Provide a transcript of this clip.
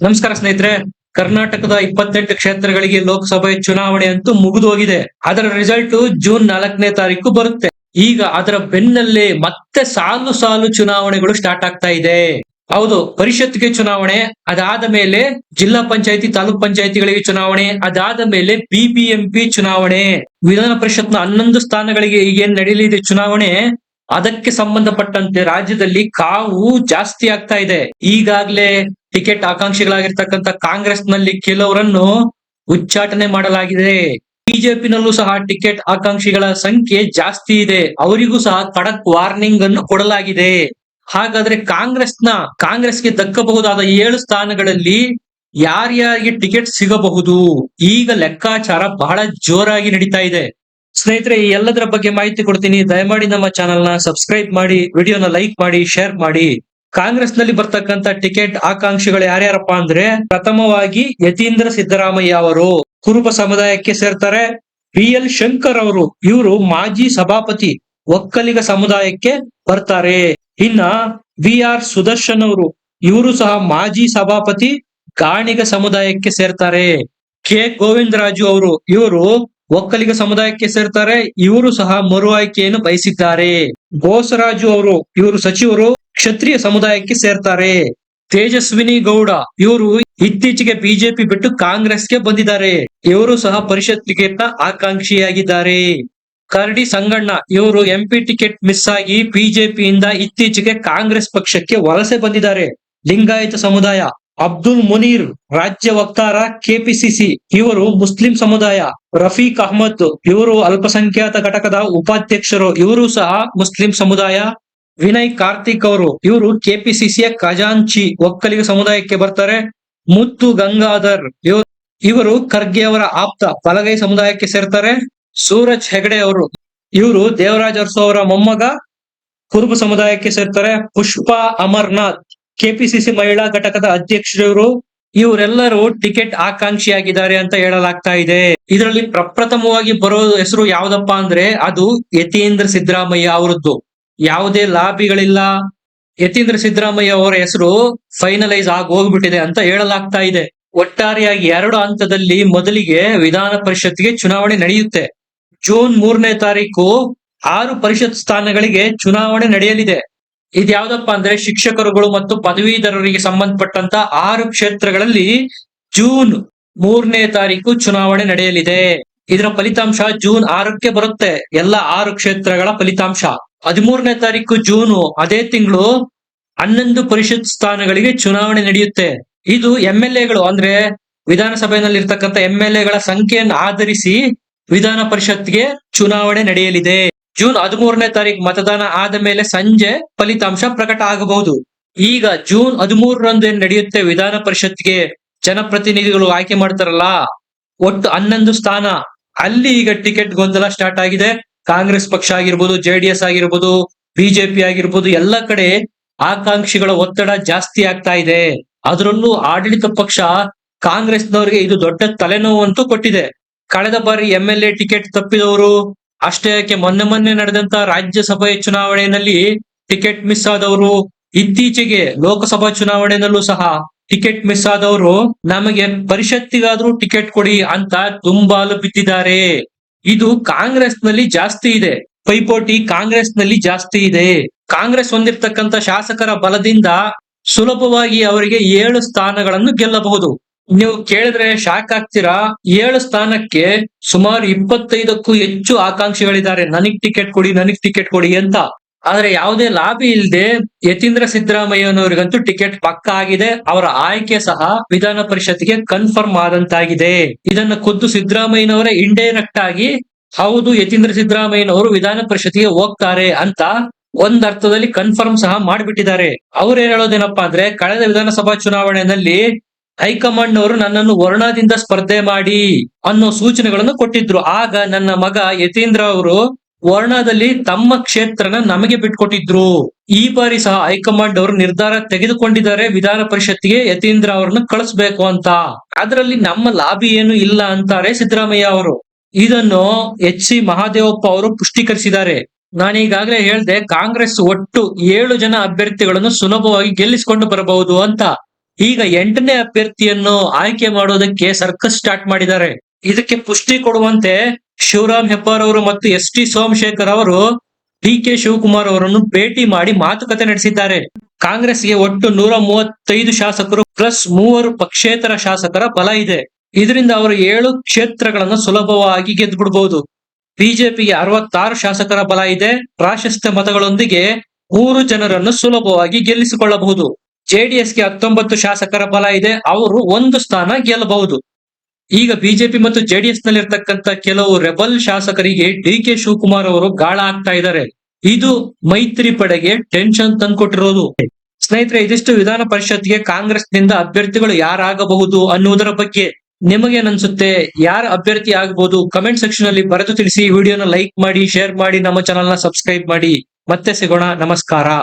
ನಮಸ್ಕಾರ ಸ್ನೇಹಿತರೆ. ಕರ್ನಾಟಕದ 28 ಕ್ಷೇತ್ರಗಳಿಗೆ ಲೋಕಸಭೆ ಚುನಾವಣೆ ಅಂತೂ ಮುಗಿದು ಹೋಗಿದೆ. ಅದರ ರಿಸಲ್ಟ್ ಜೂನ್ 4ನೇ ತಾರೀಕು ಬರುತ್ತೆ. ಈಗ ಅದರ ಬೆನ್ನಲ್ಲೇ ಮತ್ತೆ ಸಾಲು ಸಾಲು ಚುನಾವಣೆಗಳು ಸ್ಟಾರ್ಟ್ ಆಗ್ತಾ ಇದೆ. ಹೌದು, ಪರಿಷತ್ಗೆ ಚುನಾವಣೆ, ಅದಾದ ಮೇಲೆ ಜಿಲ್ಲಾ ಪಂಚಾಯತಿ ತಾಲೂಕ್ ಪಂಚಾಯತಿಗಳಿಗೆ ಚುನಾವಣೆ, ಅದಾದ ಮೇಲೆ ಬಿಬಿಎಂಪಿ ಚುನಾವಣೆ, ವಿಧಾನ ಪರಿಷತ್ನ 11 ಸ್ಥಾನಗಳಿಗೆ ಈಗೇನ್ ನಡೆಯಲಿದೆ ಚುನಾವಣೆ. ಅದಕ್ಕೆ ಸಂಬಂಧಪಟ್ಟಂತೆ ರಾಜ್ಯದಲ್ಲಿ ಕಾವು ಜಾಸ್ತಿ ಆಗ್ತಾ ಇದೆ. ಈಗಾಗ್ಲೇ ಟಿಕೆಟ್ ಆಕಾಂಕ್ಷಿಗಳಾಗಿರ್ತಕ್ಕಂಥ ಕಾಂಗ್ರೆಸ್ ನಲ್ಲಿ ಕೆಲವರನ್ನು ಉಚ್ಚಾಟನೆ ಮಾಡಲಾಗಿದೆ. ಬಿಜೆಪಿನಲ್ಲೂ ಸಹ ಟಿಕೆಟ್ ಆಕಾಂಕ್ಷಿಗಳ ಸಂಖ್ಯೆ ಜಾಸ್ತಿ ಇದೆ. ಅವರಿಗೂ ಸಹ ಖಡಕ್ ವಾರ್ನಿಂಗ್ ಅನ್ನು ಕೊಡಲಾಗಿದೆ. ಹಾಗಾದ್ರೆ ಕಾಂಗ್ರೆಸ್ಗೆ ದಕ್ಕಬಹುದಾದ 7 ಸ್ಥಾನಗಳಲ್ಲಿ ಯಾರ್ಯಾರಿಗೆ ಟಿಕೆಟ್ ಸಿಗಬಹುದು? ಈಗ ಲೆಕ್ಕಾಚಾರ ಬಹಳ ಜೋರಾಗಿ ನಡೀತಾ ಇದೆ. ಸ್ನೇಹಿತರೆ, ಈ ಎಲ್ಲದರ ಬಗ್ಗೆ ಮಾಹಿತಿ ಕೊಡ್ತೀನಿ. ದಯಮಾಡಿ ನಮ್ಮ ಚಾನೆಲ್ ನ ಸಬ್ಸ್ಕ್ರೈಬ್ ಮಾಡಿ, ವಿಡಿಯೋನ ಲೈಕ್ ಮಾಡಿ, ಶೇರ್ ಮಾಡಿ. ಕಾಂಗ್ರೆಸ್ ನಲ್ಲಿ ಬರ್ತಕ್ಕಂತ ಟಿಕೆಟ್ ಆಕಾಂಕ್ಷಿಗಳು ಯಾರ್ಯಾರಪ್ಪ ಅಂದ್ರೆ, ಪ್ರಥಮವಾಗಿ ಯತೀಂದ್ರ ಸಿದ್ದರಾಮಯ್ಯ ಅವರು ಕುರುಬ ಸಮುದಾಯಕ್ಕೆ ಸೇರ್ತಾರೆ. BL ಶಂಕರ್ ಅವರು, ಇವರು ಮಾಜಿ ಸಭಾಪತಿ, ಒಕ್ಕಲಿಗ ಸಮುದಾಯಕ್ಕೆ ಬರ್ತಾರೆ. ಇನ್ನ VR ಸುದರ್ಶನ್ ಅವರು, ಇವರು ಸಹ ಮಾಜಿ ಸಭಾಪತಿ, ಗಾಣಿಗ ಸಮುದಾಯಕ್ಕೆ ಸೇರ್ತಾರೆ. K ಗೋವಿಂದರಾಜು ಅವರು, ಇವರು ಒಕ್ಕಲಿಗ ಸಮುದಾಯಕ್ಕೆ ಸೇರ್ತಾರೆ. ಇವರು ಸಹ ಮರು ಆಯ್ಕೆಯನ್ನು ಬಯಸಿದ್ದಾರೆ. ಬೋಸರಾಜು ಅವರು, ಇವರು ಸಚಿವರು, ಕ್ಷತ್ರಿಯ ಸಮುದಾಯಕ್ಕೆ ಸೇರ್ತಾರೆ. ತೇಜಸ್ವಿನಿ ಗೌಡ, ಇವರು ಇತ್ತೀಚೆಗೆ ಬಿಜೆಪಿ ಬಿಟ್ಟು ಕಾಂಗ್ರೆಸ್ಗೆ ಬಂದಿದ್ದಾರೆ. ಇವರು ಸಹ ಪರಿಷತ್ ಟಿಕೆಟ್ ನ ಆಕಾಂಕ್ಷಿಯಾಗಿದ್ದಾರೆ. ಕರಡಿ ಸಂಗಣ್ಣ, ಇವರು MP ಟಿಕೆಟ್ ಮಿಸ್ ಆಗಿ ಬಿಜೆಪಿಯಿಂದ ಇತ್ತೀಚೆಗೆ ಕಾಂಗ್ರೆಸ್ ಪಕ್ಷಕ್ಕೆ ವಲಸೆ ಬಂದಿದ್ದಾರೆ. ಲಿಂಗಾಯತ ಸಮುದಾಯ. ಅಬ್ದುಲ್ ಮುನೀರ್, ರಾಜ್ಯ ವಕ್ತಾರ, KPCC, ಇವರು ಮುಸ್ಲಿಂ ಸಮುದಾಯ. ರಫೀಕ್ ಅಹಮದ್, ಇವರು ಅಲ್ಪಸಂಖ್ಯಾತ ಘಟಕದ ಉಪಾಧ್ಯಕ್ಷರು, ಇವರು ಸಹ ಮುಸ್ಲಿಂ ಸಮುದಾಯ. ವಿನಯ್ ಕಾರ್ತಿಕ್ ಅವರು, ಇವರು KPCCಯ ಖಜಾಂಚಿ, ಒಕ್ಕಲಿಗ ಸಮುದಾಯಕ್ಕೆ ಬರ್ತಾರೆ. ಮುತ್ತು ಗಂಗಾಧರ್, ಇವರು ಖರ್ಗೆ ಅವರ ಆಪ್ತ, ಬಲಗೈ ಸಮುದಾಯಕ್ಕೆ ಸೇರ್ತಾರೆ. ಸೂರಜ್ ಹೆಗಡೆ ಅವರು, ಇವರು ದೇವರಾಜ್ ಅರಸು ಅವರ ಮೊಮ್ಮಗ, ಕುರುಬ ಸಮುದಾಯಕ್ಕೆ ಸೇರ್ತಾರೆ. ಪುಷ್ಪಾ ಅಮರ್ನಾಥ್, KPCC ಮಹಿಳಾ ಘಟಕದ ಅಧ್ಯಕ್ಷರು. ಇವರೆಲ್ಲರೂ ಟಿಕೆಟ್ ಆಕಾಂಕ್ಷಿಯಾಗಿದ್ದಾರೆ ಅಂತ ಹೇಳಲಾಗ್ತಾ ಇದೆ. ಇದರಲ್ಲಿ ಪ್ರಪ್ರಥಮವಾಗಿ ಬರೋ ಹೆಸರು ಯಾವ್ದಪ್ಪ ಅಂದ್ರೆ, ಅದು ಯತೀಂದ್ರ ಸಿದ್ದರಾಮಯ್ಯ ಅವರದ್ದು. ಯಾವುದೇ ಲಾಬಿಗಳಿಲ್ಲ. ಯತೀಂದ್ರ ಸಿದ್ದರಾಮಯ್ಯ ಅವರ ಹೆಸರು ಫೈನಲೈಸ್ ಆಗಿ ಹೋಗ್ಬಿಟ್ಟಿದೆ ಅಂತ ಹೇಳಲಾಗ್ತಾ ಇದೆ. ಒಟ್ಟಾರೆಯಾಗಿ 2 ಹಂತದಲ್ಲಿ ಮೊದಲಿಗೆ ವಿಧಾನ ಪರಿಷತ್ಗೆ ಚುನಾವಣೆ ನಡೆಯುತ್ತೆ. ಜೂನ್ 3ನೇ ತಾರೀಕು 6 ಪರಿಷತ್ ಸ್ಥಾನಗಳಿಗೆ ಚುನಾವಣೆ ನಡೆಯಲಿದೆ. ಇದ್ಯಾವ್ದಪ್ಪ ಅಂದ್ರೆ, ಶಿಕ್ಷಕರುಗಳು ಮತ್ತು ಪದವೀಧರರಿಗೆ ಸಂಬಂಧಪಟ್ಟಂತ 6 ಕ್ಷೇತ್ರಗಳಲ್ಲಿ ಜೂನ್ 3ನೇ ತಾರೀಕು ಚುನಾವಣೆ ನಡೆಯಲಿದೆ. ಇದರ ಫಲಿತಾಂಶ ಜೂನ್ 6ಕ್ಕೆ ಬರುತ್ತೆ. ಎಲ್ಲ 6 ಕ್ಷೇತ್ರಗಳ ಫಲಿತಾಂಶ 13ನೇ ತಾರೀಕು ಜೂನು, ಅದೇ ತಿಂಗಳು 11 ಪರಿಷತ್ ಸ್ಥಾನಗಳಿಗೆ ಚುನಾವಣೆ ನಡೆಯುತ್ತೆ. ಇದು MLAಗಳು ಅಂದ್ರೆ ವಿಧಾನಸಭೆಯಲ್ಲಿ ಇರ್ತಕ್ಕಂಥ MLAಗಳ ಸಂಖ್ಯೆಯನ್ನು ಆಧರಿಸಿ ವಿಧಾನ ಪರಿಷತ್ಗೆ ಚುನಾವಣೆ ನಡೆಯಲಿದೆ. ಜೂನ್ 13ನೇ ತಾರೀಕು ಮತದಾನ ಆದ ಮೇಲೆ ಸಂಜೆ ಫಲಿತಾಂಶ ಪ್ರಕಟ ಆಗಬಹುದು. ಈಗ ಜೂನ್ 13ರಂದು ಏನ್ ನಡೆಯುತ್ತೆ ವಿಧಾನ ಪರಿಷತ್ಗೆ ಜನಪ್ರತಿನಿಧಿಗಳು ಆಯ್ಕೆ ಮಾಡ್ತಾರಲ್ಲ, ಒಟ್ಟು 11 ಸ್ಥಾನ. ಅಲ್ಲಿ ಈಗ ಟಿಕೆಟ್ ಗೊಂದಲ ಸ್ಟಾರ್ಟ್ ಆಗಿದೆ. ಕಾಂಗ್ರೆಸ್ ಪಕ್ಷ ಆಗಿರ್ಬೋದು, JDS ಆಗಿರ್ಬೋದು, ಬಿಜೆಪಿ ಆಗಿರ್ಬೋದು, ಎಲ್ಲ ಕಡೆ ಆಕಾಂಕ್ಷಿಗಳ ಒತ್ತಡ ಜಾಸ್ತಿ ಆಗ್ತಾ ಇದೆ. ಅದರಲ್ಲೂ ಆಡಳಿತ ಪಕ್ಷ ಕಾಂಗ್ರೆಸ್ನವರಿಗೆ ಇದು ದೊಡ್ಡ ತಲೆನೋವು ಅಂತೂ ಕೊಟ್ಟಿದೆ. ಕಳೆದ ಬಾರಿ MLA ಟಿಕೆಟ್ ತಪ್ಪಿದವರು, ಅಷ್ಟೇ ಯಾಕೆ ಮೊನ್ನೆ ನಡೆದಂತ ರಾಜ್ಯಸಭೆ ಚುನಾವಣೆಯಲ್ಲಿ ಟಿಕೆಟ್ ಮಿಸ್ ಆದವರು, ಇತ್ತೀಚೆಗೆ ಲೋಕಸಭಾ ಚುನಾವಣೆಯಲ್ಲೂ ಸಹ ಟಿಕೆಟ್ ಮಿಸ್ ಆದವರು ನಮಗೆ ಪರಿಷತ್ತಿಗಾದ್ರೂ ಟಿಕೆಟ್ ಕೊಡಿ ಅಂತ ದುಂಬಾಲು ಬಿದ್ದಿದ್ದಾರೆ. ಇದು ಕಾಂಗ್ರೆಸ್ ನಲ್ಲಿ ಜಾಸ್ತಿ ಇದೆ. ಪೈಪೋಟಿ ಕಾಂಗ್ರೆಸ್ ನಲ್ಲಿ ಜಾಸ್ತಿ ಇದೆ. ಕಾಂಗ್ರೆಸ್ ಹೊಂದಿರತಕ್ಕಂತ ಶಾಸಕರ ಬಲದಿಂದ ಸುಲಭವಾಗಿ ಅವರಿಗೆ 7 ಸ್ಥಾನಗಳನ್ನು ಗೆಲ್ಲಬಹುದು. ನೀವು ಕೇಳಿದ್ರೆ ಶಾಕ್ ಆಗ್ತೀರಾ. 7 ಸ್ಥಾನಕ್ಕೆ ಸುಮಾರು 25ಕ್ಕೂ ಹೆಚ್ಚು ಆಕಾಂಕ್ಷಿಗಳಿದ್ದಾರೆ. ನನಗ್ ಟಿಕೆಟ್ ಕೊಡಿ ಅಂತ. ಆದ್ರೆ ಯಾವುದೇ ಲಾಭಿ ಇಲ್ಲದೆ ಯತೀಂದ್ರ ಸಿದ್ದರಾಮಯ್ಯನವರಿಗಂತೂ ಟಿಕೆಟ್ ಪಕ್ಕ ಆಗಿದೆ. ಅವರ ಆಯ್ಕೆ ಸಹ ವಿಧಾನ ಪರಿಷತ್ಗೆ ಕನ್ಫರ್ಮ್ ಆದಂತಾಗಿದೆ. ಇದನ್ನ ಖುದ್ದು ಸಿದ್ದರಾಮಯ್ಯನವರೇ ಇಂಡೈರೆಕ್ಟ್ ಆಗಿ, ಹೌದು ಯತೀಂದ್ರ ಸಿದ್ದರಾಮಯ್ಯನವರು ವಿಧಾನ ಪರಿಷತ್ಗೆ ಹೋಗ್ತಾರೆ ಅಂತ ಒಂದರ್ಥದಲ್ಲಿ ಕನ್ಫರ್ಮ್ ಸಹ ಮಾಡಿಬಿಟ್ಟಿದ್ದಾರೆ. ಅವ್ರು ಏನ್ ಹೇಳೋದೇನಪ್ಪಾ ಅಂದ್ರೆ, ಕಳೆದ ವಿಧಾನಸಭಾ ಚುನಾವಣೆಯಲ್ಲಿ ಹೈಕಮಾಂಡ್ ಅವರು ನನ್ನನ್ನು ವರ್ಣದಿಂದ ಸ್ಪರ್ಧೆ ಮಾಡಿ ಅನ್ನೋ ಸೂಚನೆಗಳನ್ನು ಕೊಟ್ಟಿದ್ರು. ಆಗ ನನ್ನ ಮಗ ಯತೀಂದ್ರ ಅವರು ವರ್ಣದಲ್ಲಿ ತಮ್ಮ ಕ್ಷೇತ್ರನ ನಮಗೆ ಬಿಟ್ಕೊಟ್ಟಿದ್ರು. ಈ ಬಾರಿ ಸಹ ಹೈಕಮಾಂಡ್ ಅವರು ನಿರ್ಧಾರ ತೆಗೆದುಕೊಂಡಿದ್ದಾರೆ ವಿಧಾನ ಪರಿಷತ್ಗೆ ಯತೀಂದ್ರ ಅವರನ್ನು ಕಳಿಸ್ಬೇಕು ಅಂತ. ಅದರಲ್ಲಿ ನಮ್ಮ ಲಾಭಿ ಏನು ಇಲ್ಲ ಅಂತಾರೆ ಸಿದ್ದರಾಮಯ್ಯ ಅವರು. ಇದನ್ನು HC ಮಹಾದೇವಪ್ಪ ಅವರು ಪುಷ್ಟೀಕರಿಸಿದ್ದಾರೆ. ನಾನೀಗಾಗಲೇ ಹೇಳ್ದೆ, ಕಾಂಗ್ರೆಸ್ ಒಟ್ಟು 7 ಜನ ಅಭ್ಯರ್ಥಿಗಳನ್ನು ಸುಲಭವಾಗಿ ಗೆಲ್ಲಿಸಿಕೊಂಡು ಬರಬಹುದು ಅಂತ. ಈಗ 8ನೇ ಅಭ್ಯರ್ಥಿಯನ್ನು ಆಯ್ಕೆ ಮಾಡೋದಕ್ಕೆ ಸರ್ಕಸ್ ಸ್ಟಾರ್ಟ್ ಮಾಡಿದ್ದಾರೆ. ಇದಕ್ಕೆ ಪುಷ್ಟಿ ಕೊಡುವಂತೆ ಶಿವರಾಮ್ ಹೆಬ್ಬಾರ್ ಅವರು ಮತ್ತು ಎಸ್ ಟಿ ಸೋಮಶೇಖರ್ ಅವರು ಡಿ ಕೆ ಶಿವಕುಮಾರ್ ಅವರನ್ನು ಭೇಟಿ ಮಾಡಿ ಮಾತುಕತೆ ನಡೆಸಿದ್ದಾರೆ. ಕಾಂಗ್ರೆಸ್ಗೆ ಒಟ್ಟು 135 ಶಾಸಕರು ಪ್ಲಸ್ 3 ಪಕ್ಷೇತರ ಶಾಸಕರ ಬಲ ಇದೆ. ಇದರಿಂದ ಅವರು 7 ಕ್ಷೇತ್ರಗಳನ್ನು ಸುಲಭವಾಗಿ ಗೆದ್ದುಬಿಡಬಹುದು. ಬಿಜೆಪಿಗೆ 66 ಶಾಸಕರ ಬಲ ಇದೆ. ಪ್ರಾಶಸ್ತ್ಯ ಮತಗಳೊಂದಿಗೆ 3 ಜನರನ್ನು ಸುಲಭವಾಗಿ ಗೆಲ್ಲಿಸಿಕೊಳ್ಳಬಹುದು. ಜೆಡಿಎಸ್ಗೆ 19 ಶಾಸಕರ ಬಲ ಇದೆ. ಅವರು 1 ಸ್ಥಾನ ಗೆಲ್ಲಬಹುದು. ಈಗ ಬಿಜೆಪಿ ಮತ್ತು ಜೆಡಿಎಸ್ ನಲ್ಲಿರ್ತಕ್ಕಂಥ ಕೆಲವು ರೆಬಲ್ ಶಾಸಕರಿಗೆ ಡಿ ಕೆ ಶಿವಕುಮಾರ್ ಅವರು ಗಾಳ ಆಗ್ತಾ ಇದ್ದಾರೆ. ಇದು ಮೈತ್ರಿ ಪಡೆಗೆ ಟೆನ್ಷನ್ ತಂದ್ಕೊಟ್ಟಿರೋದು. ಸ್ನೇಹಿತರೆ, ಇದಿಷ್ಟು ವಿಧಾನ ಪರಿಷತ್ಗೆ ಕಾಂಗ್ರೆಸ್ನಿಂದ ಅಭ್ಯರ್ಥಿಗಳು ಯಾರಾಗಬಹುದು ಅನ್ನುವುದರ ಬಗ್ಗೆ ನಿಮಗೇನನ್ಸುತ್ತೆ? ಯಾರು ಅಭ್ಯರ್ಥಿ ಆಗಬಹುದು? ಕಮೆಂಟ್ ಸೆಕ್ಷನ್ ಅಲ್ಲಿ ಬರೆದು ತಿಳಿಸಿ. ವಿಡಿಯೋನ ಲೈಕ್ ಮಾಡಿ, ಶೇರ್ ಮಾಡಿ, ನಮ್ಮ ಚಾನೆಲ್ ನ ಸಬ್ಸ್ಕ್ರೈಬ್ ಮಾಡಿ. ಮತ್ತೆ ಸಿಗೋಣ. ನಮಸ್ಕಾರ.